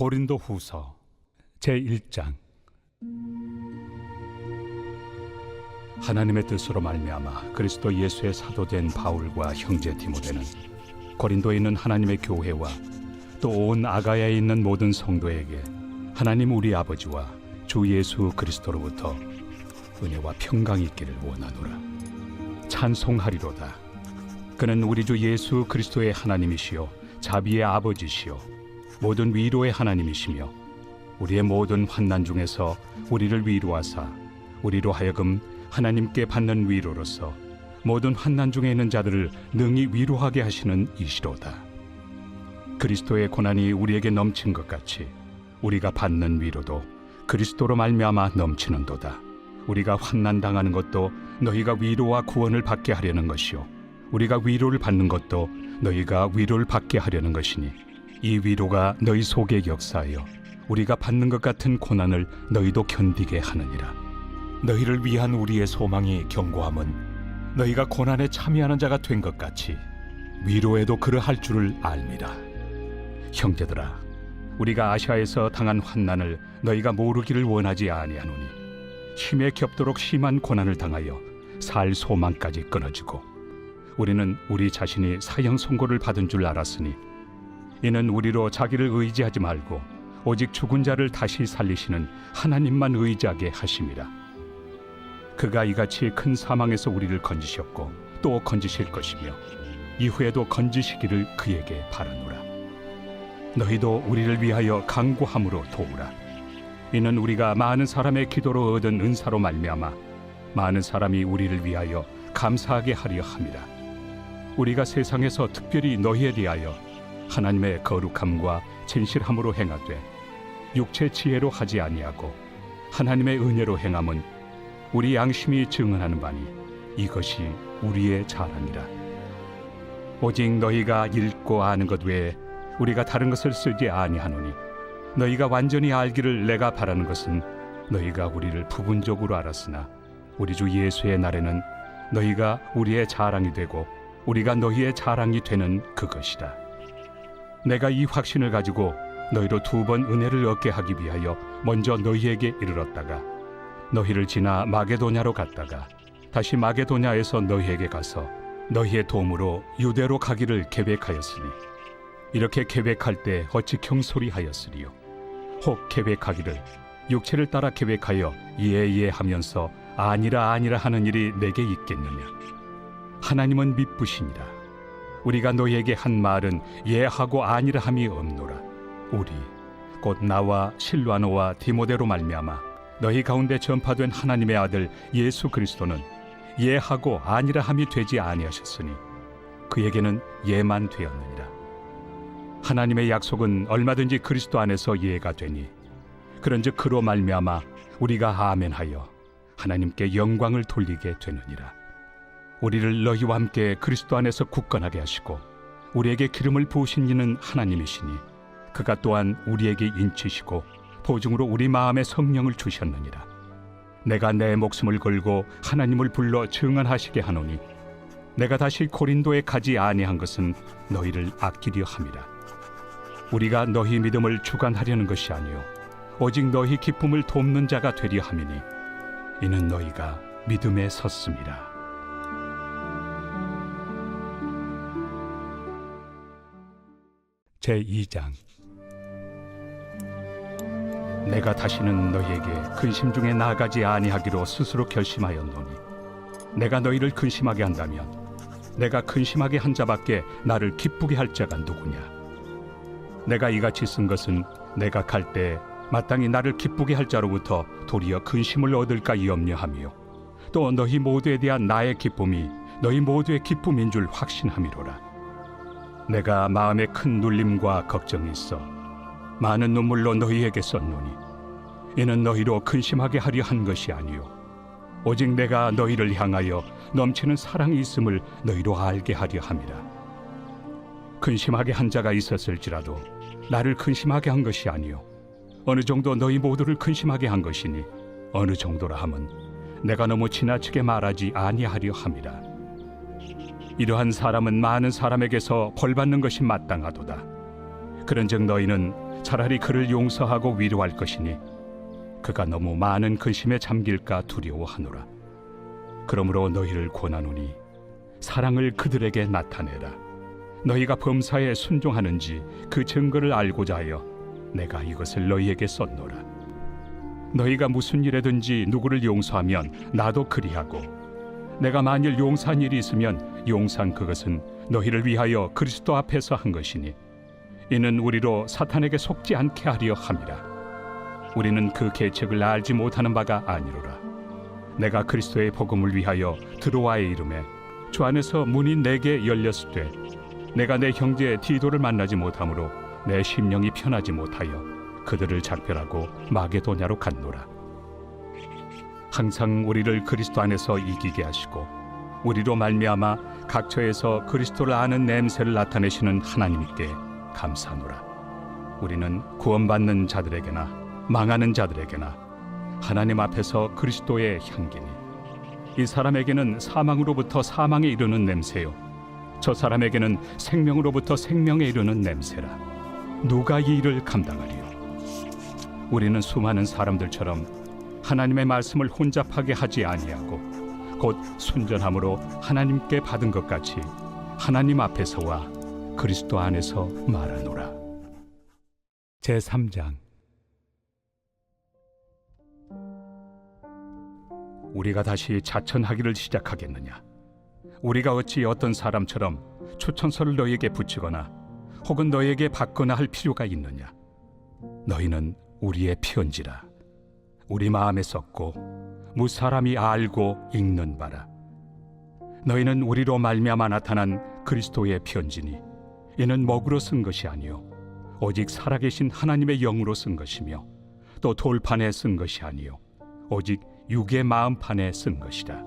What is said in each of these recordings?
고린도후서 제1장. 하나님의 뜻으로 말미암아 그리스도 예수의 사도된 바울과 형제 디모데는 고린도에 있는 하나님의 교회와 또 온 아가야에 있는 모든 성도에게 하나님 우리 아버지와 주 예수 그리스도로부터 은혜와 평강이 있기를 원하노라. 찬송하리로다. 그는 우리 주 예수 그리스도의 하나님이시요 자비의 아버지시요 모든 위로의 하나님이시며 우리의 모든 환난 중에서 우리를 위로하사 우리로 하여금 하나님께 받는 위로로서 모든 환난 중에 있는 자들을 능히 위로하게 하시는 이시로다. 그리스도의 고난이 우리에게 넘친 것 같이 우리가 받는 위로도 그리스도로 말미암아 넘치는도다. 우리가 환난 당하는 것도 너희가 위로와 구원을 받게 하려는 것이요 우리가 위로를 받는 것도 너희가 위로를 받게 하려는 것이니 이 위로가 너희 속에 역사하여 우리가 받는 것 같은 고난을 너희도 견디게 하느니라. 너희를 위한 우리의 소망이 견고함은 너희가 고난에 참여하는 자가 된 것 같이 위로에도 그러할 줄을 알미라. 형제들아, 우리가 아시아에서 당한 환난을 너희가 모르기를 원하지 아니하노니 힘에 겹도록 심한 고난을 당하여 살 소망까지 끊어지고 우리는 우리 자신이 사형 선고를 받은 줄 알았으니 이는 우리로 자기를 의지하지 말고 오직 죽은 자를 다시 살리시는 하나님만 의지하게 하심이라. 그가 이같이 큰 사망에서 우리를 건지셨고 또 건지실 것이며 이후에도 건지시기를 그에게 바라노라. 너희도 우리를 위하여 간구함으로 도우라. 이는 우리가 많은 사람의 기도로 얻은 은사로 말미암아 많은 사람이 우리를 위하여 감사하게 하려 함이라. 우리가 세상에서 특별히 너희에 대하여 하나님의 거룩함과 진실함으로 행하되 육체 지혜로 하지 아니하고 하나님의 은혜로 행함은 우리 양심이 증언하는 바니 이것이 우리의 자랑이라. 오직 너희가 읽고 아는 것 외에 우리가 다른 것을 쓰지 아니하노니 너희가 완전히 알기를 내가 바라는 것은 너희가 우리를 부분적으로 알았으나 우리 주 예수의 날에는 너희가 우리의 자랑이 되고 우리가 너희의 자랑이 되는 그것이다. 내가 이 확신을 가지고 너희로 2번 은혜를 얻게 하기 위하여 먼저 너희에게 이르렀다가 너희를 지나 마게도냐로 갔다가 다시 마게도냐에서 너희에게 가서 너희의 도움으로 유대로 가기를 계획하였으니 이렇게 계획할 때 어찌 경솔이하였으리요. 혹 계획하기를 육체를 따라 계획하여 예예 하면서 아니라 아니라 하는 일이 내게 있겠느냐. 하나님은 미쁘시니라. 우리가 너희에게 한 말은 예하고 아니라 함이 없노라. 우리 곧 나와 실와노와 디모데로 말미암아 너희 가운데 전파된 하나님의 아들 예수 그리스도는 예하고 아니라 함이 되지 아니하셨으니 그에게는 예만 되었느니라. 하나님의 약속은 얼마든지 그리스도 안에서 예가 되니 그런즉 그로 말미암아 우리가 아멘하여 하나님께 영광을 돌리게 되느니라. 우리를 너희와 함께 그리스도 안에서 굳건하게 하시고 우리에게 기름을 부으신 이는 하나님이시니 그가 또한 우리에게 인치시고 보증으로 우리 마음에 성령을 주셨느니라. 내가 내 목숨을 걸고 하나님을 불러 증언하시게 하노니 내가 다시 고린도에 가지 아니한 것은 너희를 아끼려 함이라. 우리가 너희 믿음을 주관하려는 것이 아니요 오직 너희 기쁨을 돕는 자가 되려 함이니 이는 너희가 믿음에 섰음이라. 제2장. 내가 다시는 너희에게 근심 중에 나아가지 아니하기로 스스로 결심하였노니 내가 너희를 근심하게 한다면 내가 근심하게 한 자밖에 나를 기쁘게 할 자가 누구냐. 내가 이같이 쓴 것은 내가 갈 때 마땅히 나를 기쁘게 할 자로부터 도리어 근심을 얻을까 염려하며 또 너희 모두에 대한 나의 기쁨이 너희 모두의 기쁨인 줄 확신함이로라. 내가 마음에 큰 눌림과 걱정이 있어 많은 눈물로 너희에게 썼노니 이는 너희로 근심하게 하려 한 것이 아니요 오직 내가 너희를 향하여 넘치는 사랑이 있음을 너희로 알게 하려 함이라. 근심하게 한 자가 있었을지라도 나를 근심하게 한 것이 아니요 어느 정도 너희 모두를 근심하게 한 것이니 어느 정도라 함은 내가 너무 지나치게 말하지 아니하려 함이라. 이러한 사람은 많은 사람에게서 벌받는 것이 마땅하도다. 그런즉 너희는 차라리 그를 용서하고 위로할 것이니 그가 너무 많은 근심에 잠길까 두려워하노라. 그러므로 너희를 권하노니 사랑을 그들에게 나타내라. 너희가 범사에 순종하는지 그 증거를 알고자 하여 내가 이것을 너희에게 썼노라. 너희가 무슨 일에든지 누구를 용서하면 나도 그리하고, 내가 만일 용서한 일이 있으면 용서한 그것은 너희를 위하여 그리스도 앞에서 한 것이니 이는 우리로 사탄에게 속지 않게 하려 함이라. 우리는 그 계책을 알지 못하는 바가 아니로라. 내가 그리스도의 복음을 위하여 드로아에 이름에 주 안에서 문이 내게 열렸을 때 내가 내 형제 디도를 만나지 못하므로 내 심령이 편하지 못하여 그들을 작별하고 마게도냐로 갔노라. 항상 우리를 그리스도 안에서 이기게 하시고 우리로 말미암아 각처에서 그리스도를 아는 냄새를 나타내시는 하나님께 감사하노라. 우리는 구원받는 자들에게나 망하는 자들에게나 하나님 앞에서 그리스도의 향기니, 이 사람에게는 사망으로부터 사망에 이르는 냄새요 저 사람에게는 생명으로부터 생명에 이르는 냄새라. 누가 이 일을 감당하리요? 우리는 수많은 사람들처럼 하나님의 말씀을 혼잡하게 하지 아니하고 곧 순전함으로 하나님께 받은 것 같이 하나님 앞에서와 그리스도 안에서 말하노라. 제3장. 우리가 다시 자천하기를 시작하겠느냐? 우리가 어찌 어떤 사람처럼 추천서를 너희에게 붙이거나 혹은 너희에게 받거나 할 필요가 있느냐? 너희는 우리의 편지라. 우리 마음에 썼고 무사람이 알고 읽는 바라. 너희는 우리로 말미암아 나타난 그리스도의 편지니 이는 먹으로 쓴 것이 아니요 오직 살아계신 하나님의 영으로 쓴 것이며 또 돌판에 쓴 것이 아니요 오직 육의 마음판에 쓴 것이라.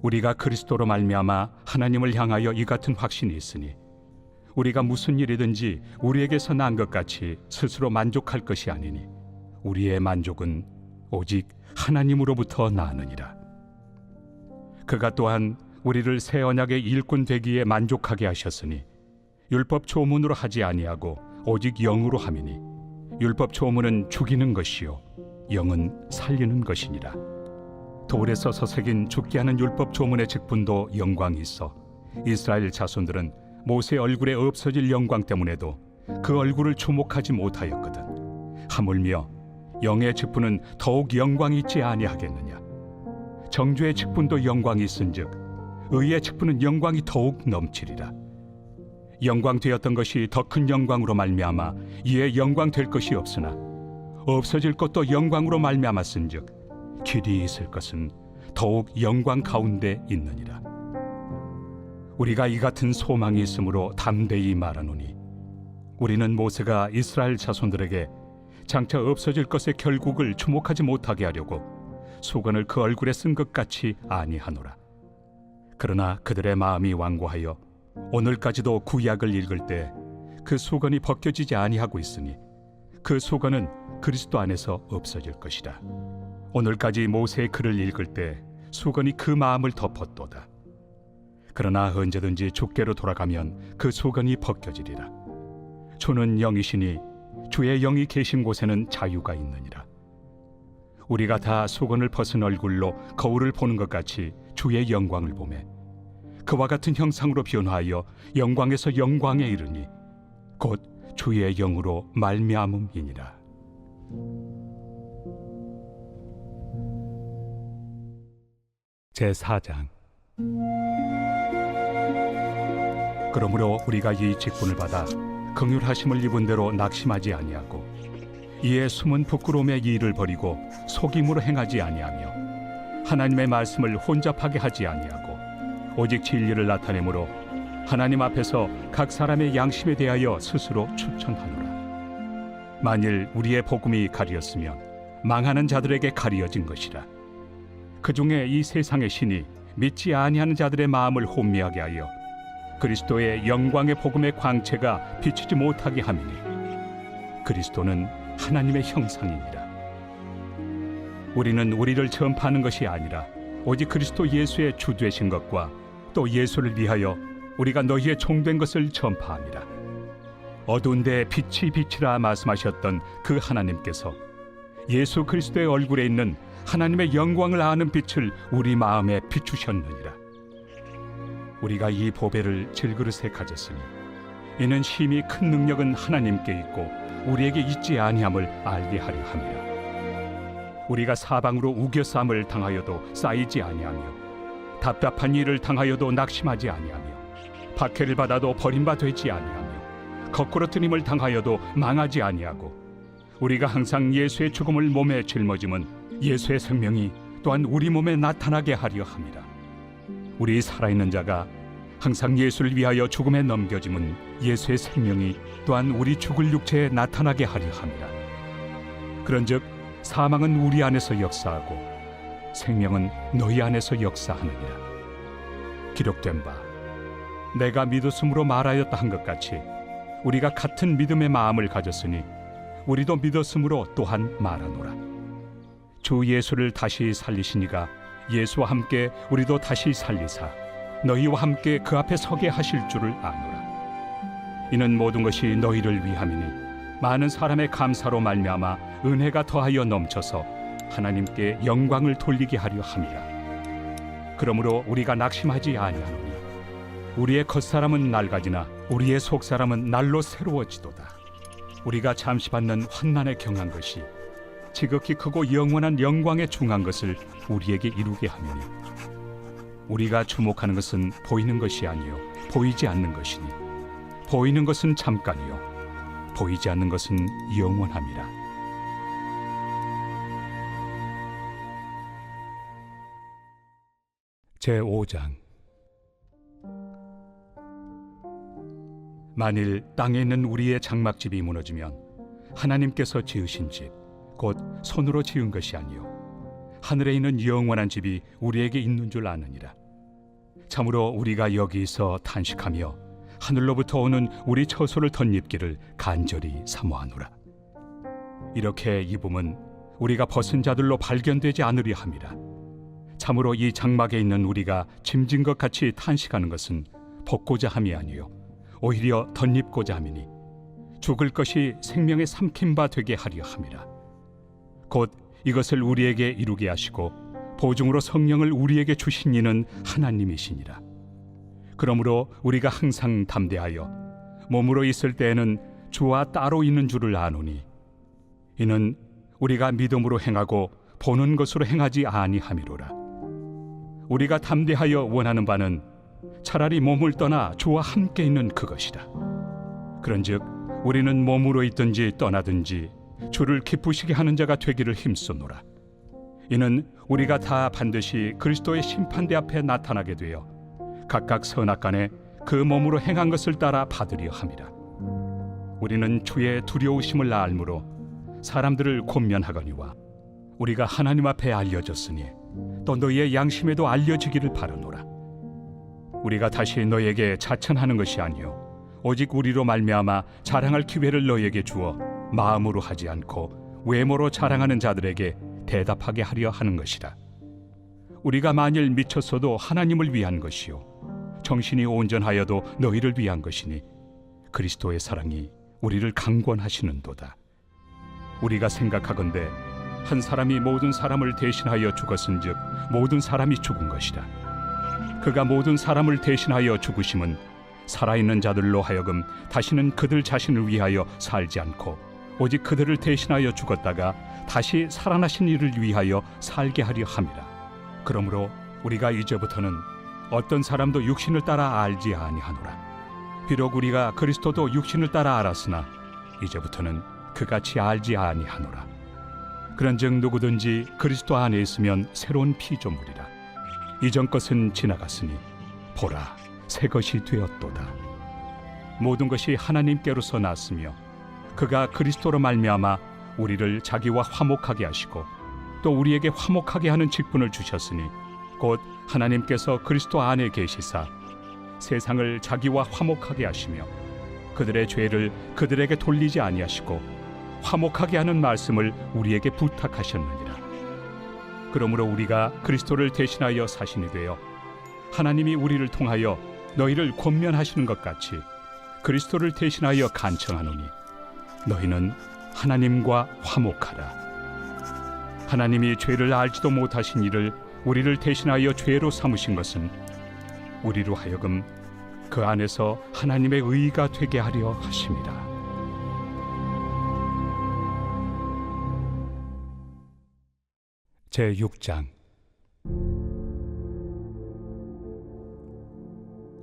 우리가 그리스도로 말미암아 하나님을 향하여 이 같은 확신이 있으니 우리가 무슨 일이든지 우리에게서 난 것 같이 스스로 만족할 것이 아니니 우리의 만족은 오직 하나님으로부터 나느니라. 그가 또한 우리를 새 언약의 일꾼 되기에 만족하게 하셨으니 율법 조문으로 하지 아니하고 오직 영으로 함이니 율법 조문은 죽이는 것이요 영은 살리는 것이니라. 돌에 써서 새긴 죽게 하는 율법 조문의 직분도 영광이 있어 이스라엘 자손들은 모세 얼굴에 없어질 영광 때문에도 그 얼굴을 주목하지 못하였거든. 하물며 영의 직분은 더욱 영광이 있지 아니하겠느냐? 정죄의 직분도 영광이 있은즉 의의 직분은 영광이 더욱 넘치리라. 영광 되었던 것이 더 큰 영광으로 말미암아 이에 영광 될 것이 없으나 없어질 것도 영광으로 말미암았은즉 길이 있을 것은 더욱 영광 가운데 있느니라. 우리가 이 같은 소망이 있으므로 담대히 말하노니 우리는 모세가 이스라엘 자손들에게 장차 없어질 것의 결국을 주목하지 못하게 하려고 수건을 그 얼굴에 쓴 것 같이 아니하노라. 그러나 그들의 마음이 완고하여 오늘까지도 구약을 읽을 때 그 수건이 벗겨지지 아니하고 있으니 그 수건은 그리스도 안에서 없어질 것이라. 오늘까지 모세의 글을 읽을 때 수건이 그 마음을 덮었도다. 그러나 언제든지 주께로 돌아가면 그 수건이 벗겨지리라. 주는 영이시니 주의 영이 계신 곳에는 자유가 있느니라. 우리가 다 수건을 벗은 얼굴로 거울을 보는 것 같이 주의 영광을 보매 그와 같은 형상으로 변화하여 영광에서 영광에 이르니 곧 주의 영으로 말미암음이니라. 제4장. 그러므로 우리가 이 직분을 받아 긍휼하심을 입은 대로 낙심하지 아니하고 이에 숨은 부끄러움의 일을 버리고 속임으로 행하지 아니하며 하나님의 말씀을 혼잡하게 하지 아니하고 오직 진리를 나타내므로 하나님 앞에서 각 사람의 양심에 대하여 스스로 추천하노라. 만일 우리의 복음이 가리었으면 망하는 자들에게 가리어진 것이라. 그 중에 이 세상의 신이 믿지 아니하는 자들의 마음을 혼미하게 하여 그리스도의 영광의 복음의 광채가 비치지 못하게 함이니 그리스도는 하나님의 형상이니라. 우리는 우리를 전파하는 것이 아니라 오직 그리스도 예수의 주 되신 것과 또 예수를 위하여 우리가 너희의 종된 것을 전파함이라. 어두운 데 빛이 비치라 말씀하셨던 그 하나님께서 예수 그리스도의 얼굴에 있는 하나님의 영광을 아는 빛을 우리 마음에 비추셨느니라. 우리가 이 보배를 질그릇에 가졌으니 이는 심히 큰 능력은 하나님께 있고 우리에게 있지 아니함을 알게 하려 함이라. 우리가 사방으로 우겨쌈을 당하여도 쌓이지 아니하며 답답한 일을 당하여도 낙심하지 아니하며 박해를 받아도 버림바 되지 아니하며 거꾸로 뜨림을 당하여도 망하지 아니하고 우리가 항상 예수의 죽음을 몸에 짊어짐은 예수의 생명이 또한 우리 몸에 나타나게 하려 함이라. 우리 살아있는 자가 항상 예수를 위하여 죽음에 넘겨짐은 예수의 생명이 또한 우리 죽을 육체에 나타나게 하려 함이라. 그런즉 사망은 우리 안에서 역사하고 생명은 너희 안에서 역사하느니라. 기록된 바 내가 믿었으므로 말하였다 한 것 같이 우리가 같은 믿음의 마음을 가졌으니 우리도 믿었으므로 또한 말하노라. 주 예수를 다시 살리시니가 예수와 함께 우리도 다시 살리사 너희와 함께 그 앞에 서게 하실 줄을 아노라. 이는 모든 것이 너희를 위함이니 많은 사람의 감사로 말미암아 은혜가 더하여 넘쳐서 하나님께 영광을 돌리게 하려 함이라. 그러므로 우리가 낙심하지 아니하노니 우리의 겉사람은 낡아지나 우리의 속사람은 날로 새로워지도다. 우리가 잠시 받는 환난에 경한 것이 지극히 크고 영원한 영광에 중한 것을 우리에게 이루게 하느니 우리가 주목하는 것은 보이는 것이 아니요 보이지 않는 것이니 보이는 것은 잠깐이요 보이지 않는 것은 영원함이라. 제5장. 만일 땅에 있는 우리의 장막집이 무너지면 하나님께서 지으신 집 곧 손으로 지은 것이 아니요 하늘에 있는 영원한 집이 우리에게 있는 줄 아느니라. 참으로 우리가 여기서 탄식하며 하늘로부터 오는 우리 처소를 덧입기를 간절히 사모하노라. 이렇게 입음은 우리가 벗은 자들로 발견되지 않으려 함이라. 참으로 이 장막에 있는 우리가 짐진 것 같이 탄식하는 것은 벗고자 함이 아니요 오히려 덧입고자 함이니 죽을 것이 생명의 삼킨 바 되게 하려 함이라. 곧 이것을 우리에게 이루게 하시고 보증으로 성령을 우리에게 주신 이는 하나님이시니라. 그러므로 우리가 항상 담대하여 몸으로 있을 때에는 주와 따로 있는 줄을 아노니 이는 우리가 믿음으로 행하고 보는 것으로 행하지 아니함이로라. 우리가 담대하여 원하는 바는 차라리 몸을 떠나 주와 함께 있는 그것이라. 그런즉 우리는 몸으로 있든지 떠나든지 주를 기쁘시게 하는 자가 되기를 힘쓰노라. 이는 우리가 다 반드시 그리스도의 심판대 앞에 나타나게 되어 각각 선악간에 그 몸으로 행한 것을 따라 받으려 함이라. 우리는 주의 두려우심을 알므로 사람들을 권면하거니와 우리가 하나님 앞에 알려졌으니 또 너희의 양심에도 알려지기를 바라노라. 우리가 다시 너희에게 자천하는 것이 아니요 오직 우리로 말미암아 자랑할 기회를 너희에게 주어 마음으로 하지 않고 외모로 자랑하는 자들에게 대답하게 하려 하는 것이라. 우리가 만일 미쳤어도 하나님을 위한 것이요 정신이 온전하여도 너희를 위한 것이니 그리스도의 사랑이 우리를 강권하시는도다. 우리가 생각하건대 한 사람이 모든 사람을 대신하여 죽었은즉 모든 사람이 죽은 것이라. 그가 모든 사람을 대신하여 죽으심은 살아있는 자들로 하여금 다시는 그들 자신을 위하여 살지 않고 오직 그들을 대신하여 죽었다가 다시 살아나신 이를 위하여 살게 하려 함이라. 그러므로 우리가 이제부터는 어떤 사람도 육신을 따라 알지 아니하노라. 비록 우리가 그리스도도 육신을 따라 알았으나 이제부터는 그같이 알지 아니하노라. 그런즉 누구든지 그리스도 안에 있으면 새로운 피조물이라. 이전 것은 지나갔으니 보라 새 것이 되었도다. 모든 것이 하나님께로서 났으며 그가 그리스도로 말미암아 우리를 자기와 화목하게 하시고 또 우리에게 화목하게 하는 직분을 주셨으니 곧 하나님께서 그리스도 안에 계시사 세상을 자기와 화목하게 하시며 그들의 죄를 그들에게 돌리지 아니하시고 화목하게 하는 말씀을 우리에게 부탁하셨느니라. 그러므로 우리가 그리스도를 대신하여 사신이 되어 하나님이 우리를 통하여 너희를 권면하시는 것 같이 그리스도를 대신하여 간청하노니 너희는 하나님과 화목하라. 하나님이 죄를 알지도 못하신 이를 우리를 대신하여 죄로 삼으신 것은 우리로 하여금 그 안에서 하나님의 의가 되게 하려 하심이라. 제6장.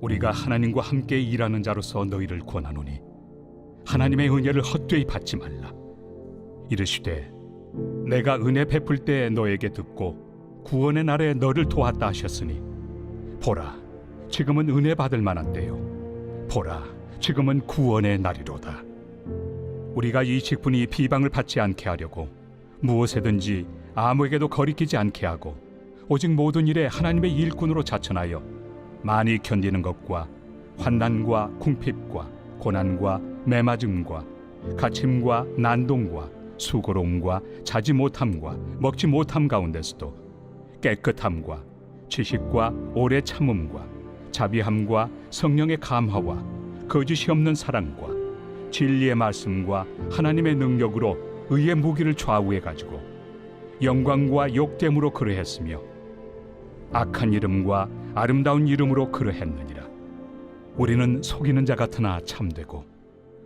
우리가 하나님과 함께 일하는 자로서 너희를 권하노니 하나님의 은혜를 헛되이 받지 말라. 이르시되 내가 은혜 베풀 때 너에게 듣고 구원의 날에 너를 도왔다 하셨으니 보라, 지금은 은혜 받을 만한 때요, 보라, 지금은 구원의 날이로다. 우리가 이 직분이 비방을 받지 않게 하려고 무엇에든지 아무에게도 거리끼지 않게 하고 오직 모든 일에 하나님의 일꾼으로 자천하여 많이 견디는 것과 환난과 궁핍과 고난과 매맞음과 갇힘과 난동과 수고로움과 자지 못함과 먹지 못함 가운데서도 깨끗함과 지식과 오래 참음과 자비함과 성령의 감화와 거짓이 없는 사랑과 진리의 말씀과 하나님의 능력으로 의의 무기를 좌우해 가지고 영광과 욕됨으로 그러했으며 악한 이름과 아름다운 이름으로 그러했느니라. 우리는 속이는 자 같으나 참되고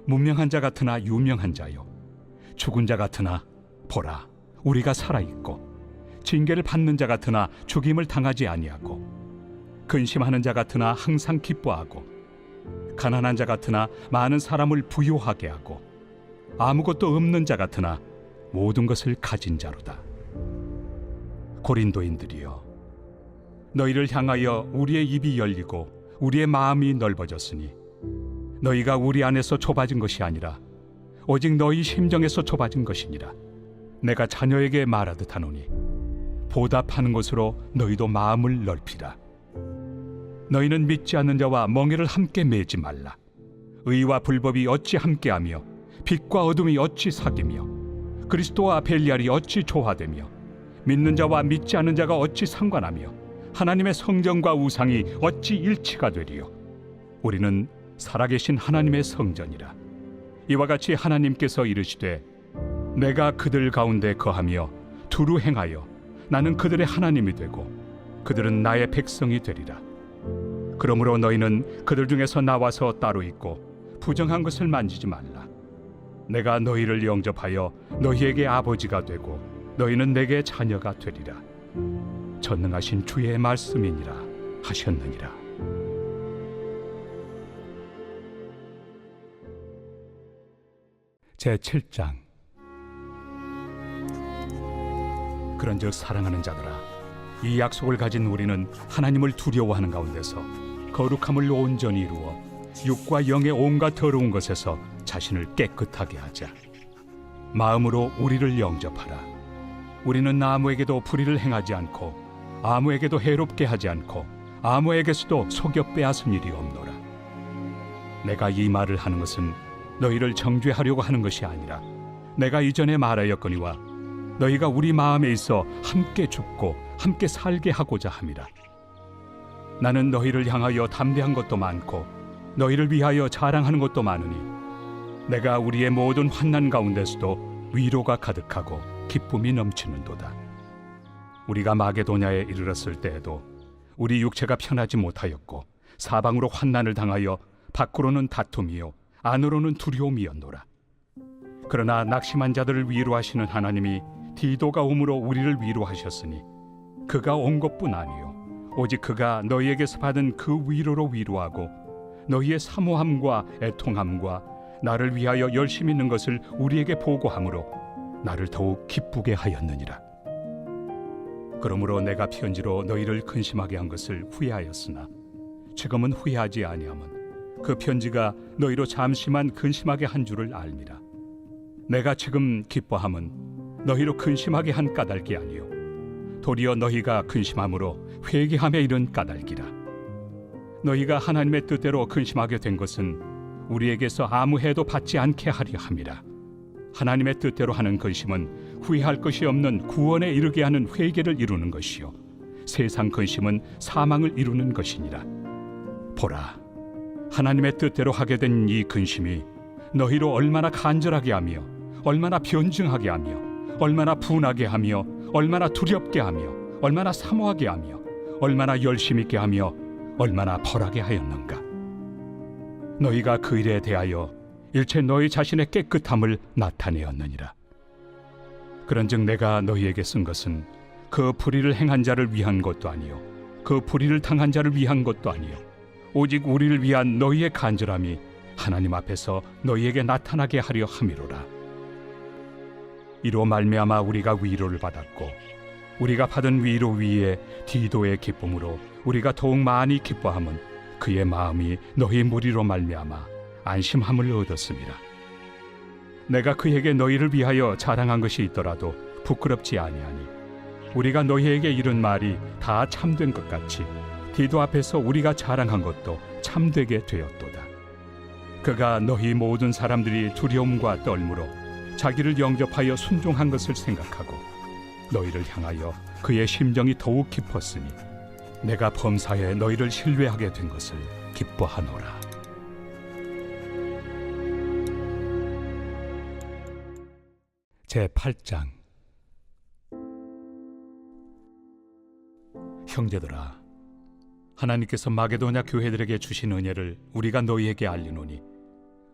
문명한 자 같으나 유명한 자요, 죽은 자 같으나 보라, 우리가 살아있고 징계를 받는 자 같으나 죽임을 당하지 아니하고 근심하는 자 같으나 항상 기뻐하고 가난한 자 같으나 많은 사람을 부유하게 하고 아무것도 없는 자 같으나 모든 것을 가진 자로다. 고린도인들이여, 너희를 향하여 우리의 입이 열리고 우리의 마음이 넓어졌으니 너희가 우리 안에서 좁아진 것이 아니라 오직 너희 심정에서 좁아진 것이니라. 내가 자녀에게 말하듯 하노니 보답하는 것으로 너희도 마음을 넓히라. 너희는 믿지 않는 자와 멍에를 함께 매지 말라. 의와 불법이 어찌 함께하며 빛과 어둠이 어찌 사귀며 그리스도와 벨리알이 어찌 조화되며 믿는 자와 믿지 않는 자가 어찌 상관하며 하나님의 성전과 우상이 어찌 일치가 되리요. 우리는 살아계신 하나님의 성전이라. 이와 같이 하나님께서 이르시되 내가 그들 가운데 거하며 두루 행하여 나는 그들의 하나님이 되고 그들은 나의 백성이 되리라. 그러므로 너희는 그들 중에서 나와서 따로 있고 부정한 것을 만지지 말라. 내가 너희를 영접하여 너희에게 아버지가 되고 너희는 내게 자녀가 되리라. 전능하신 주의 말씀이니라 하셨느니라. 제7장. 그런즉 사랑하는 자들아, 이 약속을 가진 우리는 하나님을 두려워하는 가운데서 거룩함을 온전히 이루어 육과 영의 온갖 더러운 것에서 자신을 깨끗하게 하자. 마음으로 우리를 영접하라. 우리는 아무에게도 불의를 행하지 않고 아무에게도 해롭게 하지 않고 아무에게서도 속여 빼앗은 일이 없노라. 내가 이 말을 하는 것은 너희를 정죄하려고 하는 것이 아니라 내가 이전에 말하였거니와 너희가 우리 마음에 있어 함께 죽고 함께 살게 하고자 함이라. 나는 너희를 향하여 담대한 것도 많고 너희를 위하여 자랑하는 것도 많으니 내가 우리의 모든 환난 가운데서도 위로가 가득하고 기쁨이 넘치는도다. 우리가 마게도냐에 이르렀을 때에도 우리 육체가 편하지 못하였고 사방으로 환난을 당하여 밖으로는 다툼이요 안으로는 두려움이었노라. 그러나 낙심한 자들을 위로하시는 하나님이 디도가 오므로 우리를 위로하셨으니 그가 온 것뿐 아니요 오직 그가 너희에게서 받은 그 위로로 위로하고 너희의 사모함과 애통함과 나를 위하여 열심히 있는 것을 우리에게 보고함으로 나를 더욱 기쁘게 하였느니라. 그러므로 내가 편지로 너희를 근심하게 한 것을 후회하였으나 지금은 후회하지 아니함은 그 편지가 너희로 잠시만 근심하게 한 줄을 알미라. 내가 지금 기뻐함은 너희로 근심하게 한 까닭이 아니요 도리어 너희가 근심함으로 회개함에 이른 까닭이라. 너희가 하나님의 뜻대로 근심하게 된 것은 우리에게서 아무 해도 받지 않게 하려 함이라. 하나님의 뜻대로 하는 근심은 후회할 것이 없는 구원에 이르게 하는 회개를 이루는 것이요 세상 근심은 사망을 이루는 것이니라. 보라, 하나님의 뜻대로 하게 된 이 근심이 너희로 얼마나 간절하게 하며 얼마나 변증하게 하며 얼마나 분하게 하며 얼마나 두렵게 하며 얼마나 사모하게 하며 얼마나 열심 있게 하며 얼마나 벌하게 하였는가. 너희가 그 일에 대하여 일체 너희 자신의 깨끗함을 나타내었느니라. 그런즉 내가 너희에게 쓴 것은 그 불의를 행한 자를 위한 것도 아니요 그 불의를 당한 자를 위한 것도 아니요 오직 우리를 위한 너희의 간절함이 하나님 앞에서 너희에게 나타나게 하려 함이로라. 이로 말미암아 우리가 위로를 받았고 우리가 받은 위로 위에 디도의 기쁨으로 우리가 더욱 많이 기뻐함은 그의 마음이 너희 무리로 말미암아 안심함을 얻었습니다. 내가 그에게 너희를 위하여 자랑한 것이 있더라도 부끄럽지 아니하니 우리가 너희에게 이른 말이 다 참된 것 같이 디도 앞에서 우리가 자랑한 것도 참되게 되었도다. 그가 너희 모든 사람들이 두려움과 떨므로 자기를 영접하여 순종한 것을 생각하고 너희를 향하여 그의 심정이 더욱 깊었으니 내가 범사에 너희를 신뢰하게 된 것을 기뻐하노라. 제8장. 형제들아, 하나님께서 마게도냐 교회들에게 주신 은혜를 우리가 너희에게 알리노니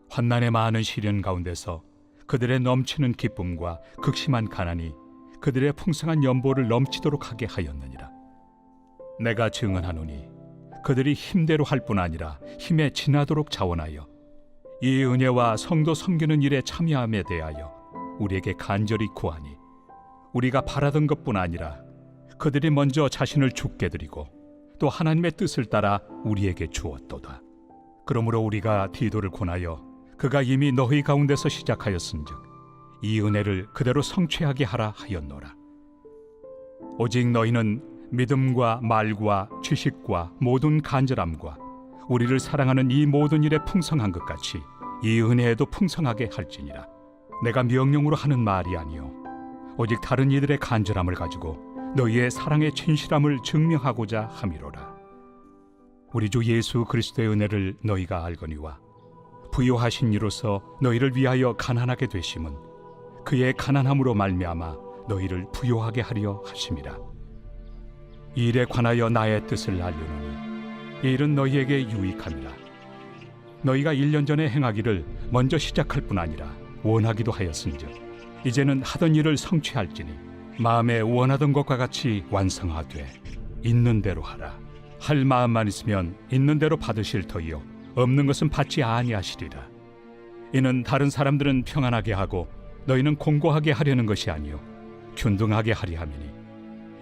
환난의 많은 시련 가운데서 그들의 넘치는 기쁨과 극심한 가난이 그들의 풍성한 연보를 넘치도록 하게 하였느니라. 내가 증언하노니 그들이 힘대로 할 뿐 아니라 힘에 지나도록 자원하여 이 은혜와 성도 섬기는 일에 참여함에 대하여 우리에게 간절히 구하니 우리가 바라던 것뿐 아니라 그들이 먼저 자신을 주께 드리고 또 하나님의 뜻을 따라 우리에게 주었도다. 그러므로 우리가 디도를 권하여 그가 이미 너희 가운데서 시작하였은즉 이 은혜를 그대로 성취하게 하라 하였노라. 오직 너희는 믿음과 말과 지식과 모든 간절함과 우리를 사랑하는 이 모든 일에 풍성한 것 같이 이 은혜에도 풍성하게 할지니라. 내가 명령으로 하는 말이 아니요 오직 다른 이들의 간절함을 가지고 너희의 사랑의 진실함을 증명하고자 함이로라. 우리 주 예수 그리스도의 은혜를 너희가 알거니와 부요하신 이로서 너희를 위하여 가난하게 되심은 그의 가난함으로 말미암아 너희를 부요하게 하려 하심이라. 이 일에 관하여 나의 뜻을 알려노니 이 일은 너희에게 유익함이라. 너희가 1년 전에 행하기를 먼저 시작할 뿐 아니라 원하기도 하였은즉 이제는 하던 일을 성취할지니 마음에 원하던 것과 같이 완성하되 있는 대로 하라. 할 마음만 있으면 있는 대로 받으실 터이요 없는 것은 받지 아니하시리라. 이는 다른 사람들은 평안하게 하고 너희는 공고하게 하려는 것이 아니요 균등하게 하리 함이니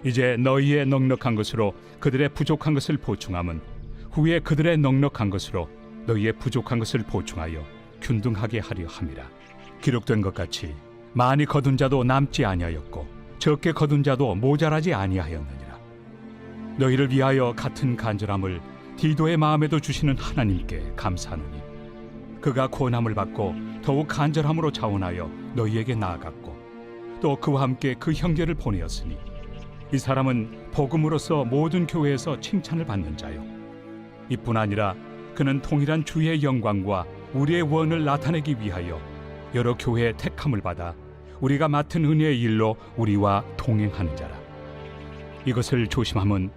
이제 너희의 넉넉한 것으로 그들의 부족한 것을 보충함은 후에 그들의 넉넉한 것으로 너희의 부족한 것을 보충하여 균등하게 하려 함이라. 기록된 것 같이 많이 거둔 자도 남지 아니하였고 적게 거둔 자도 모자라지 아니하였느니라. 너희를 위하여 같은 간절함을 디도의 마음에도 주시는 하나님께 감사하노니 그가 권함을 받고 더욱 간절함으로 자원하여 너희에게 나아갔고 또 그와 함께 그 형제를 보내었으니 이 사람은 복음으로서 모든 교회에서 칭찬을 받는 자요 이뿐 아니라 그는 통일한 주의 영광과 우리의 원을 나타내기 위하여 여러 교회의 택함을 받아 우리가 맡은 은혜의 일로 우리와 동행하는 자라. 이것을 조심함은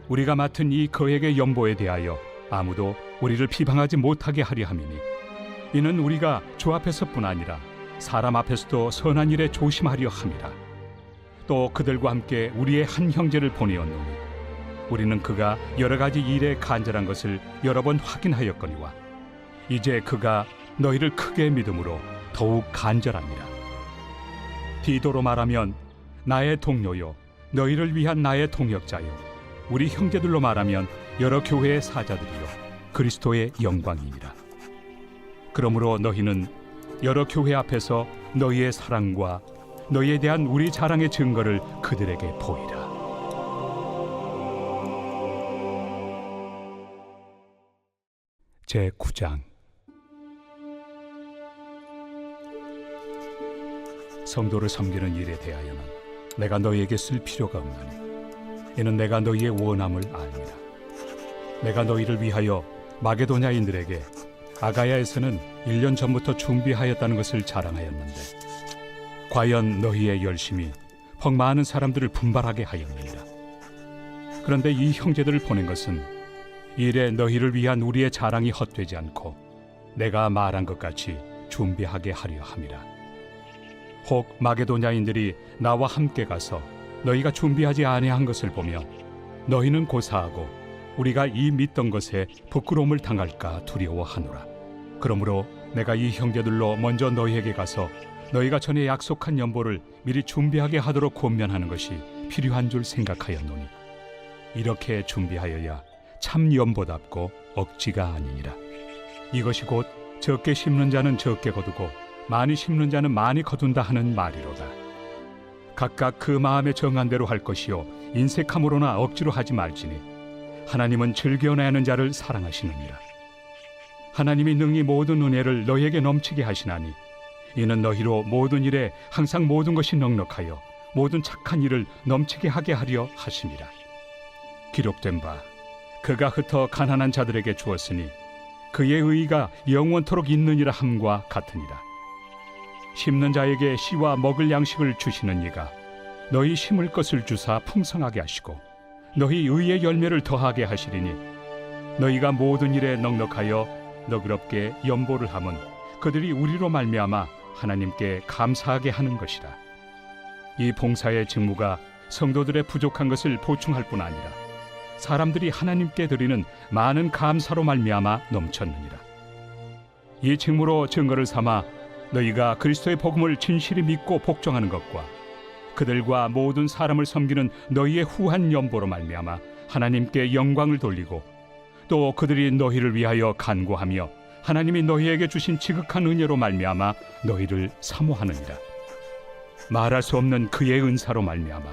우리가 맡은 이 거액의 연보에 대하여 아무도 우리를 비방하지 못하게 하려 함이니 이는 우리가 주 앞에서뿐 아니라 사람 앞에서도 선한 일에 조심하려 함이라. 또 그들과 함께 우리의 한 형제를 보내었노니 우리는 그가 여러 가지 일에 간절한 것을 여러 번 확인하였거니와 이제 그가 너희를 크게 믿음으로 더욱 간절합니다. 디도로 말하면 나의 동료요 너희를 위한 나의 동역자요 우리 형제들로 말하면 여러 교회의 사자들이요 그리스도의 영광이니라. 그러므로 너희는 여러 교회 앞에서 너희의 사랑과 너희에 대한 우리 자랑의 증거를 그들에게 보이라. 제9장. 성도를 섬기는 일에 대하여는 내가 너희에게 쓸 필요가 없나니 이는 내가 너희의 원함을 압니다. 내가 너희를 위하여 마게도냐인들에게 아가야에서는 1년 전부터 준비하였다는 것을 자랑하였는데 과연 너희의 열심이 퍽 많은 사람들을 분발하게 하였느니라. 그런데 이 형제들을 보낸 것은 이래 너희를 위한 우리의 자랑이 헛되지 않고 내가 말한 것 같이 준비하게 하려 함이라. 혹 마게도냐인들이 나와 함께 가서 너희가 준비하지 아니한 것을 보며 너희는 고사하고 우리가 이 믿던 것에 부끄러움을 당할까 두려워하노라. 그러므로 내가 이 형제들로 먼저 너희에게 가서 너희가 전에 약속한 연보를 미리 준비하게 하도록 권면하는 것이 필요한 줄 생각하였노니 이렇게 준비하여야 참 연보답고 억지가 아니니라. 이것이 곧 적게 심는 자는 적게 거두고 많이 심는 자는 많이 거둔다 하는 말이로다. 각각 그 마음에 정한 대로 할 것이요 인색함으로나 억지로 하지 말지니 하나님은 즐겨내는 자를 사랑하시느니라. 하나님이 능히 모든 은혜를 너희에게 넘치게 하시나니 이는 너희로 모든 일에 항상 모든 것이 넉넉하여 모든 착한 일을 넘치게 하게 하려 하심이라. 기록된 바 그가 흩어 가난한 자들에게 주었으니 그의 의의가 영원토록 있느니라 함과 같으니라. 심는 자에게 씨와 먹을 양식을 주시는 이가 너희 심을 것을 주사 풍성하게 하시고 너희 의의 열매를 더하게 하시리니 너희가 모든 일에 넉넉하여 너그럽게 연보를 함은 그들이 우리로 말미암아 하나님께 감사하게 하는 것이라. 이 봉사의 직무가 성도들의 부족한 것을 보충할 뿐 아니라 사람들이 하나님께 드리는 많은 감사로 말미암아 넘쳤느니라. 이 직무로 증거를 삼아 너희가 그리스도의 복음을 진실히 믿고 복종하는 것과 그들과 모든 사람을 섬기는 너희의 후한 연보로 말미암아 하나님께 영광을 돌리고 또 그들이 너희를 위하여 간구하며 하나님이 너희에게 주신 지극한 은혜로 말미암아 너희를 사모하느니라. 말할 수 없는 그의 은사로 말미암아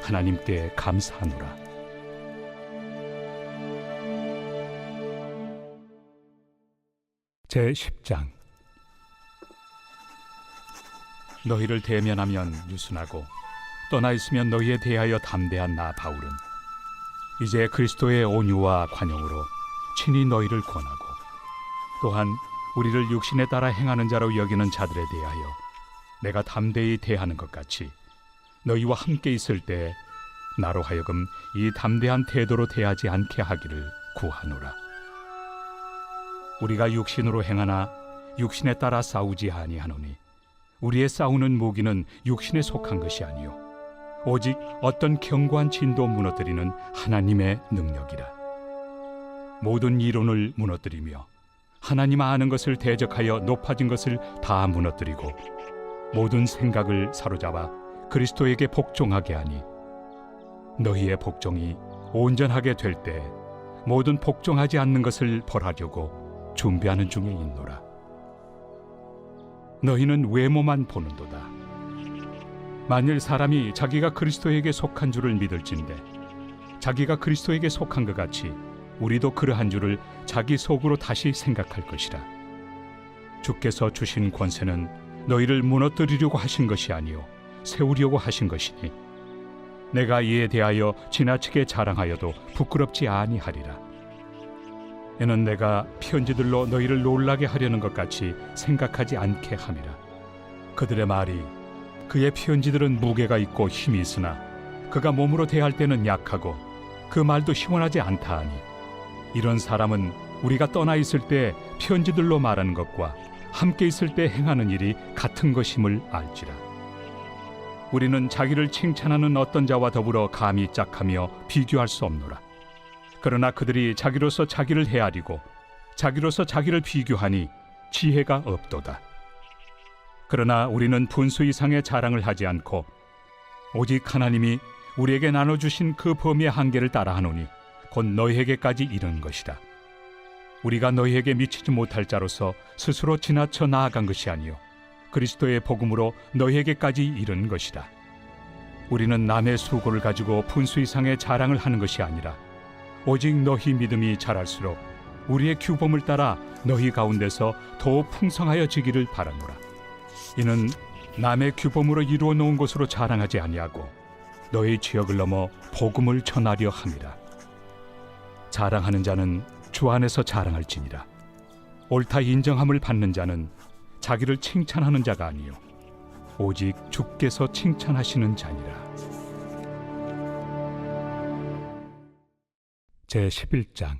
하나님께 감사하노라. 제10장. 너희를 대면하면 유순하고 떠나 있으면 너희에 대하여 담대한 나 바울은 이제 그리스도의 온유와 관용으로 친히 너희를 권하고 또한 우리를 육신에 따라 행하는 자로 여기는 자들에 대하여 내가 담대히 대하는 것 같이 너희와 함께 있을 때 나로 하여금 이 담대한 태도로 대하지 않게 하기를 구하노라. 우리가 육신으로 행하나 육신에 따라 싸우지 아니하노니 우리의 싸우는 무기는 육신에 속한 것이 아니요 오직 어떤 견고한 진도 무너뜨리는 하나님의 능력이라. 모든 이론을 무너뜨리며 하나님 아는 것을 대적하여 높아진 것을 다 무너뜨리고 모든 생각을 사로잡아 그리스도에게 복종하게 하니 너희의 복종이 온전하게 될 때 모든 복종하지 않는 것을 벌하려고 준비하는 중에 있노라. 너희는 외모만 보는도다. 만일 사람이 자기가 그리스도에게 속한 줄을 믿을진대 자기가 그리스도에게 속한 것 같이 우리도 그러한 줄을 자기 속으로 다시 생각할 것이라. 주께서 주신 권세는 너희를 무너뜨리려고 하신 것이 아니요 세우려고 하신 것이니 내가 이에 대하여 지나치게 자랑하여도 부끄럽지 아니하리라. 이는 내가 편지들로 너희를 놀라게 하려는 것 같이 생각하지 않게 함이라. 그들의 말이 그의 편지들은 무게가 있고 힘이 있으나 그가 몸으로 대할 때는 약하고 그 말도 시원하지 않다 하니 이런 사람은 우리가 떠나 있을 때 편지들로 말하는 것과 함께 있을 때 행하는 일이 같은 것임을 알지라. 우리는 자기를 칭찬하는 어떤 자와 더불어 감히 짝하며 비교할 수 없노라. 그러나 그들이 자기로서 자기를 헤아리고 자기로서 자기를 비교하니 지혜가 없도다. 그러나 우리는 분수 이상의 자랑을 하지 않고 오직 하나님이 우리에게 나눠주신 그 범위의 한계를 따라하노니 곧 너희에게까지 이른 것이다. 우리가 너희에게 미치지 못할 자로서 스스로 지나쳐 나아간 것이 아니요 그리스도의 복음으로 너희에게까지 이른 것이다. 우리는 남의 수고를 가지고 분수 이상의 자랑을 하는 것이 아니라 오직 너희 믿음이 자랄수록 우리의 규범을 따라 너희 가운데서 더욱 풍성하여지기를 바라노라. 이는 남의 규범으로 이루어 놓은 것으로 자랑하지 아니하고 너희 지역을 넘어 복음을 전하려 함이라. 자랑하는 자는 주 안에서 자랑할지니라. 옳다 인정함을 받는 자는 자기를 칭찬하는 자가 아니요 오직 주께서 칭찬하시는 자니라. 제11장.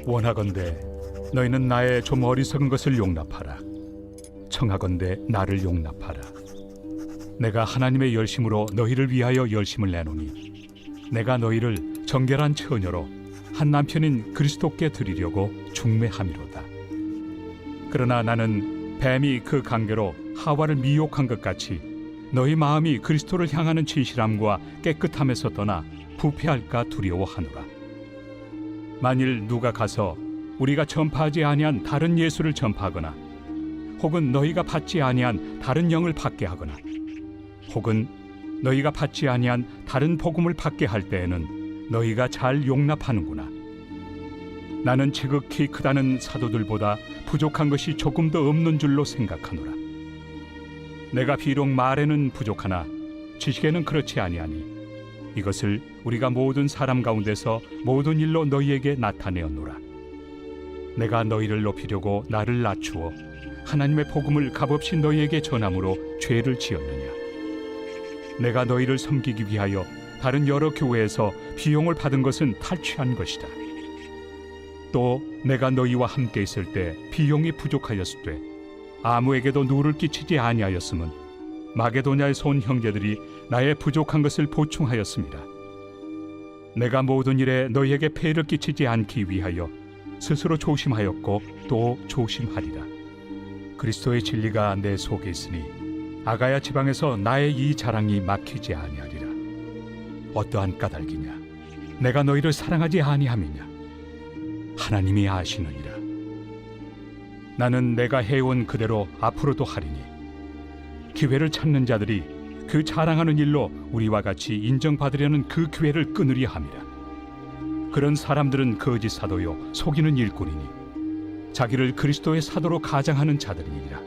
원하건대 너희는 나의 좀 어리석은 것을 용납하라. 청하건대 나를 용납하라. 내가 하나님의 열심으로 너희를 위하여 열심을 내노니 내가 너희를 정결한 처녀로 한 남편인 그리스도께 드리려고 중매함이로다. 그러나 나는 뱀이 그 관계로 하와를 미혹한 것 같이 너희 마음이 그리스도를 향하는 진실함과 깨끗함에서 떠나 부패할까 두려워하노라. 만일 누가 가서 우리가 전파하지 아니한 다른 예수를 전파하거나 혹은 너희가 받지 아니한 다른 영을 받게 하거나 혹은 너희가 받지 아니한 다른 복음을 받게 할 때에는 너희가 잘 용납하는구나. 나는 지극히 크다는 사도들보다 부족한 것이 조금 더 없는 줄로 생각하노라. 내가 비록 말에는 부족하나 지식에는 그렇지 아니하니 이것을 우리가 모든 사람 가운데서 모든 일로 너희에게 나타내었노라. 내가 너희를 높이려고 나를 낮추어 하나님의 복음을 값없이 너희에게 전함으로 죄를 지었느냐? 내가 너희를 섬기기 위하여 다른 여러 교회에서 비용을 받은 것은 탈취한 것이다. 또 내가 너희와 함께 있을 때 비용이 부족하였을 때 아무에게도 누를 끼치지 아니하였음은 마게도냐에서 온 형제들이 나의 부족한 것을 보충하였습니다. 내가 모든 일에 너희에게 폐를 끼치지 않기 위하여 스스로 조심하였고 또 조심하리라. 그리스도의 진리가 내 속에 있으니 아가야 지방에서 나의 이 자랑이 막히지 아니하리라. 어떠한 까닭이냐? 내가 너희를 사랑하지 아니함이냐? 하나님이 아시느니라. 나는 내가 해온 그대로 앞으로도 하리니 기회를 찾는 자들이 그 자랑하는 일로 우리와 같이 인정받으려는 그 기회를 끊으려 함이라. 그런 사람들은 거짓 사도요 속이는 일꾼이니 자기를 그리스도의 사도로 가장하는 자들이니라.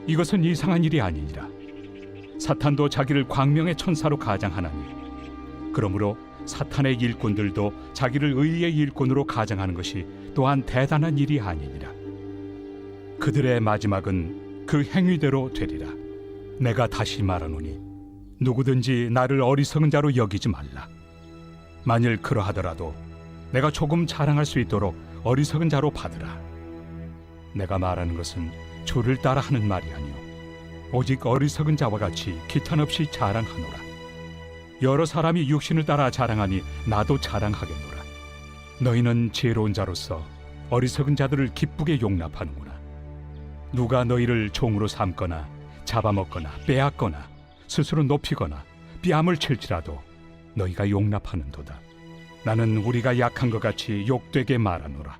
이것은 이상한 일이 아니니라. 사탄도 자기를 광명의 천사로 가장하나니 그러므로 사탄의 일꾼들도 자기를 의의 일꾼으로 가장하는 것이 또한 대단한 일이 아니니라. 그들의 마지막은 그 행위대로 되리라. 내가 다시 말하노니 누구든지 나를 어리석은 자로 여기지 말라. 만일 그러하더라도 내가 조금 자랑할 수 있도록 어리석은 자로 받으라. 내가 말하는 것은 주를 따라 하는 말이 아니요 오직 어리석은 자와 같이 기탄 없이 자랑하노라. 여러 사람이 육신을 따라 자랑하니 나도 자랑하겠노라. 너희는 지혜로운 자로서 어리석은 자들을 기쁘게 용납하는구나. 누가 너희를 종으로 삼거나 잡아먹거나 빼앗거나 스스로 높이거나 뺨을 칠지라도 너희가 용납하는도다. 나는 우리가 약한 것 같이 욕되게 말하노라.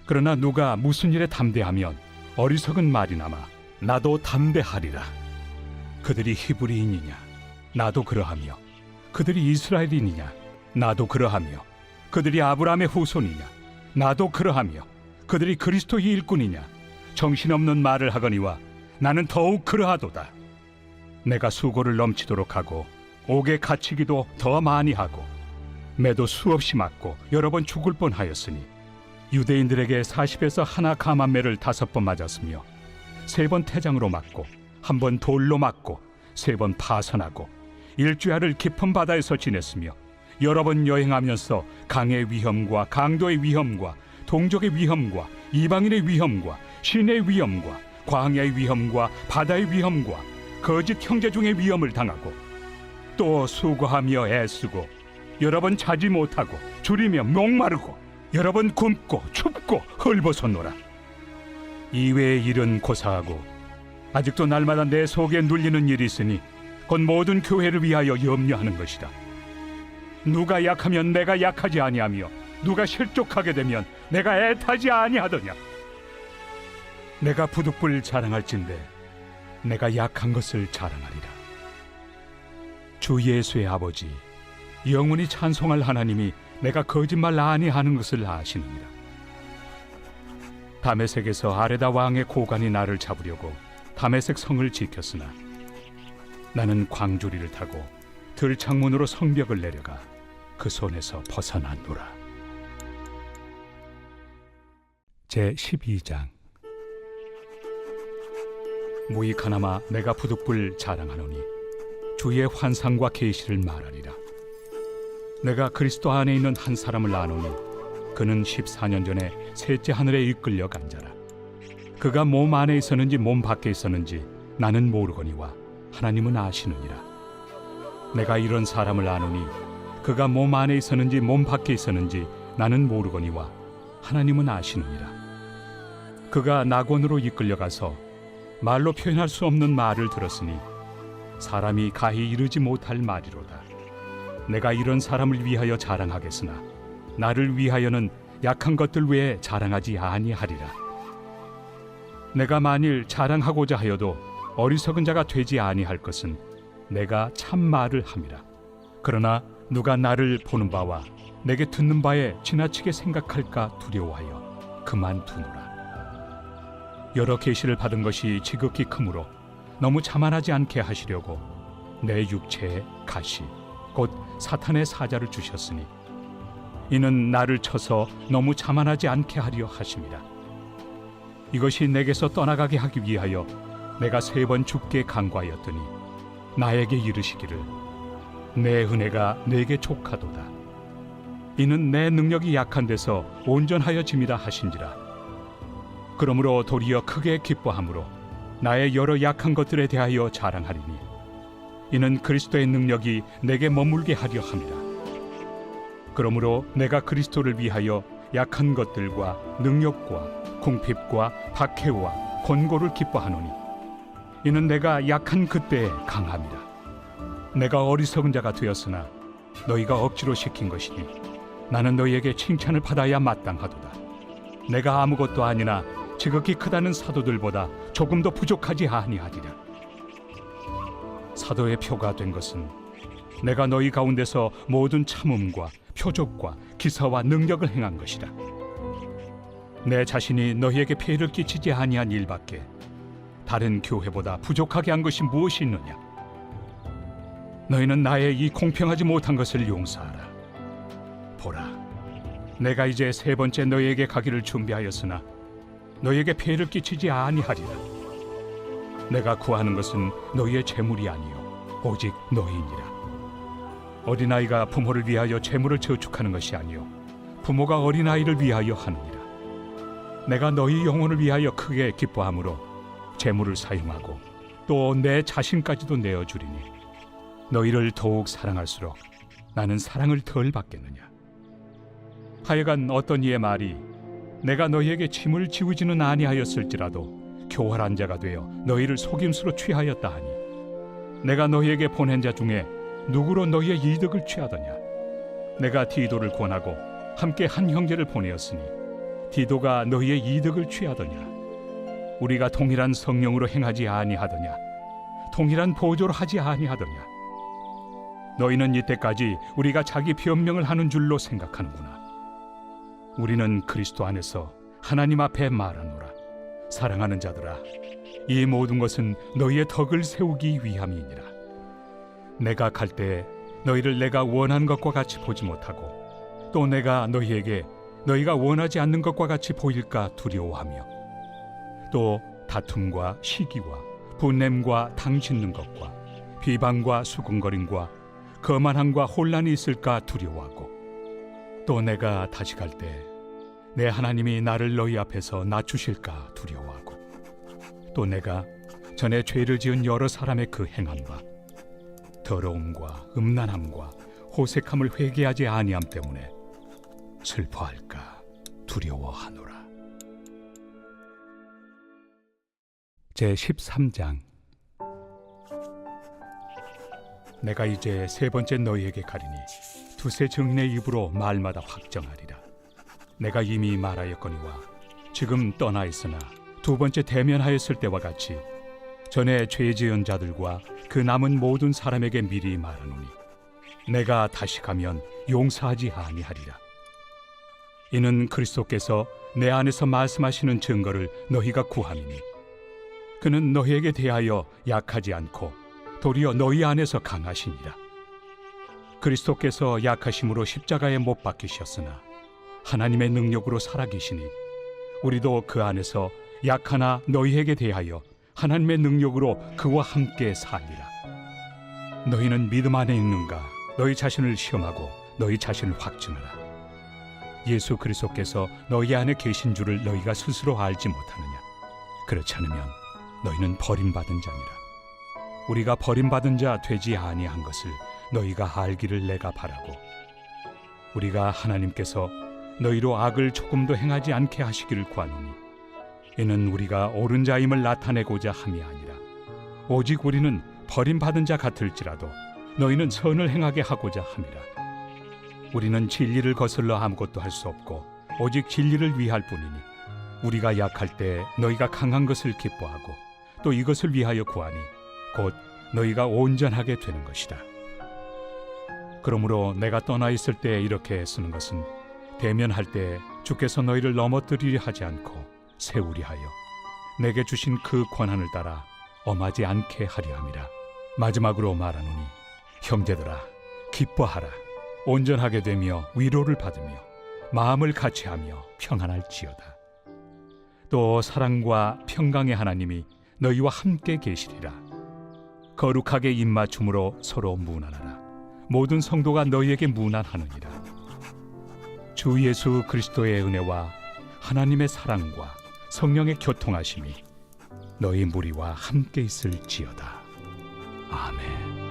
그러나 누가 무슨 일에 담대하면 어리석은 말이나마 나도 담대하리라. 그들이 히브리인이냐? 나도 그러하며 그들이 이스라엘인이냐? 나도 그러하며 그들이 아브라함의 후손이냐? 나도 그러하며 그들이 그리스도의 일꾼이냐? 정신없는 말을 하거니와 나는 더욱 그러하도다. 내가 수고를 넘치도록 하고 옥에 갇히기도 더 많이 하고 매도 수없이 맞고 여러 번 죽을 뻔하였으니 유대인들에게 40에서 하나 감한매를 5번 맞았으며 3번 태장으로 맞고 1번 돌로 맞고 3번 파선하고 일주야를 깊은 바다에서 지냈으며 여러 번 여행하면서 강의 위험과 강도의 위험과 동족의 위험과 이방인의 위험과 신의 위험과 광야의 위험과 바다의 위험과 거짓 형제 중의 위험을 당하고 또 수고하며 애쓰고 여러 번 자지 못하고 줄이며 목마르고 여러 번 굶고 춥고 헐벗었노라. 이외의 일은 고사하고 아직도 날마다 내 속에 눌리는 일이 있으니 곧 모든 교회를 위하여 염려하는 것이다. 누가 약하면 내가 약하지 아니하며 누가 실족하게 되면 내가 애타지 아니하더냐. 내가 부득불 자랑할진대 내가 약한 것을 자랑하리라. 주 예수의 아버지 영원히 찬송할 하나님이 내가 거짓말 아니하는 것을 아시느니라. 다메섹에서 아레다 왕의 고관이 나를 잡으려고 다메섹 성을 지켰으나 나는 광주리를 타고 들창문으로 성벽을 내려가 그 손에서 벗어났노라. 제12장. 무익하나마 내가 부득불 자랑하노니 주의 환상과 계시를 말하리라. 내가 그리스도 안에 있는 한 사람을 아노니 그는 14년 전에 셋째 하늘에 이끌려 간 자라. 그가 몸 안에 있었는지 몸 밖에 있었는지 나는 모르거니와 하나님은 아시느니라. 내가 이런 사람을 아노니 그가 몸 안에 있었는지 몸 밖에 있었는지 나는 모르거니와 하나님은 아시느니라. 그가 낙원으로 이끌려가서 말로 표현할 수 없는 말을 들었으니 사람이 가히 이르지 못할 말이로다. 내가 이런 사람을 위하여 자랑하겠으나 나를 위하여는 약한 것들 외에 자랑하지 아니하리라. 내가 만일 자랑하고자 하여도 어리석은 자가 되지 아니할 것은 내가 참 말을 함이라. 그러나 누가 나를 보는 바와 내게 듣는 바에 지나치게 생각할까 두려워하여 그만두노라. 여러 계시를 받은 것이 지극히 크므로 너무 자만하지 않게 하시려고 내 육체에 가시 곧 사탄의 사자를 주셨으니 이는 나를 쳐서 너무 자만하지 않게 하려 하심이라. 이것이 내게서 떠나가게 하기 위하여 내가 3번 주께 간구하였더니 나에게 이르시기를 내 은혜가 내게 족하도다. 이는 내 능력이 약한 데서 온전하여짐이라 하신지라. 그러므로 도리어 크게 기뻐함으로 나의 여러 약한 것들에 대하여 자랑하리니 이는 그리스도의 능력이 내게 머물게 하려 함이라. 그러므로 내가 그리스도를 위하여 약한 것들과 능력과 궁핍과 박해와 권고를 기뻐하노니 이는 내가 약한 그때에 강함이라. 내가 어리석은 자가 되었으나 너희가 억지로 시킨 것이니 나는 너희에게 칭찬을 받아야 마땅하도다. 내가 아무것도 아니나 지극히 크다는 사도들보다 조금 더 부족하지 아니하리라. 사도의 표가 된 것은 내가 너희 가운데서 모든 참음과 표적과 기사와 능력을 행한 것이라. 내 자신이 너희에게 폐해를 끼치지 아니한 일밖에 다른 교회보다 부족하게 한 것이 무엇이 있느냐? 너희는 나의 이 공평하지 못한 것을 용서하라. 보라, 내가 이제 3번째 너희에게 가기를 준비하였으나 너희에게 폐해를 끼치지 아니하리라. 내가 구하는 것은 너희의 재물이 아니요 오직 너희니라. 어린아이가 부모를 위하여 재물을 저축하는 것이 아니요 부모가 어린아이를 위하여 하느니라. 내가 너희 영혼을 위하여 크게 기뻐함으로 재물을 사용하고 또 내 자신까지도 내어주리니 너희를 더욱 사랑할수록 나는 사랑을 덜 받겠느냐. 하여간 어떤 이의 말이 내가 너희에게 짐을 지우지는 아니하였을지라도 교활한 자가 되어 너희를 속임수로 취하였다 하니 내가 너희에게 보낸 자 중에 누구로 너희의 이득을 취하더냐. 내가 디도를 권하고 함께 한 형제를 보내었으니 디도가 너희의 이득을 취하더냐. 우리가 동일한 성령으로 행하지 아니하더냐. 동일한 보조로 하지 아니하더냐. 너희는 이때까지 우리가 자기 변명을 하는 줄로 생각하는구나. 우리는 그리스도 안에서 하나님 앞에 말하노라. 사랑하는 자들아, 이 모든 것은 너희의 덕을 세우기 위함이니라. 내가 갈 때에 너희를 내가 원하는 것과 같이 보지 못하고 또 내가 너희에게 너희가 원하지 않는 것과 같이 보일까 두려워하며 또 다툼과 시기와 분냄과 당 짓는 것과 비방과 수군거림과 거만함과 혼란이 있을까 두려워하고 또 내가 다시 갈 때 내 하나님이 나를 너희 앞에서 낮추실까 두려워하고 또 내가 전에 죄를 지은 여러 사람의 그 행함과 더러움과 음란함과 호색함을 회개하지 아니함 때문에 슬퍼할까 두려워하노라. 제13장. 내가 이제 3번째 너희에게 가리니 두세 증인의 입으로 말마다 확정하리라. 내가 이미 말하였거니와 지금 떠나 있으나 2번째 대면하였을 때와 같이 전에 죄 지은 자들과 그 남은 모든 사람에게 미리 말하노니 내가 다시 가면 용서하지 아니하리라. 이는 그리스도께서 내 안에서 말씀하시는 증거를 너희가 구함이니 그는 너희에게 대하여 약하지 않고 도리어 너희 안에서 강하시니라. 그리스도께서 약하심으로 십자가에 못 박히셨으나 하나님의 능력으로 살아계시니 우리도 그 안에서 약하나 너희에게 대하여 하나님의 능력으로 그와 함께 살리라. 너희는 믿음 안에 있는가? 너희 자신을 시험하고 너희 자신을 확증하라. 예수 그리스도께서 너희 안에 계신 줄을 너희가 스스로 알지 못하느냐? 그렇지 않으면 너희는 버림받은 자니라. 우리가 버림받은 자 되지 아니한 것을 너희가 알기를 내가 바라고, 우리가 하나님께서 너희로 악을 조금도 행하지 않게 하시기를 구하노니 이는 우리가 옳은 자임을 나타내고자 함이 아니라 오직 우리는 버림받은 자 같을지라도 너희는 선을 행하게 하고자 함이라. 우리는 진리를 거슬러 아무것도 할 수 없고 오직 진리를 위할 뿐이니 우리가 약할 때 너희가 강한 것을 기뻐하고 또 이것을 위하여 구하니 곧 너희가 온전하게 되는 것이다. 그러므로 내가 떠나 있을 때 이렇게 쓰는 것은 대면할 때 주께서 너희를 넘어뜨리려 하지 않고 세우리 하여 내게 주신 그 권한을 따라 엄하지 않게 하려 함이라. 마지막으로 말하노니 형제들아, 기뻐하라. 온전하게 되며 위로를 받으며 마음을 같이하며 평안할지어다. 또 사랑과 평강의 하나님이 너희와 함께 계시리라. 거룩하게 입맞춤으로 서로 문안하라. 모든 성도가 너희에게 문안하느니라. 주 예수 그리스도의 은혜와 하나님의 사랑과 성령의 교통하심이 너희 무리와 함께 있을지어다. 아멘.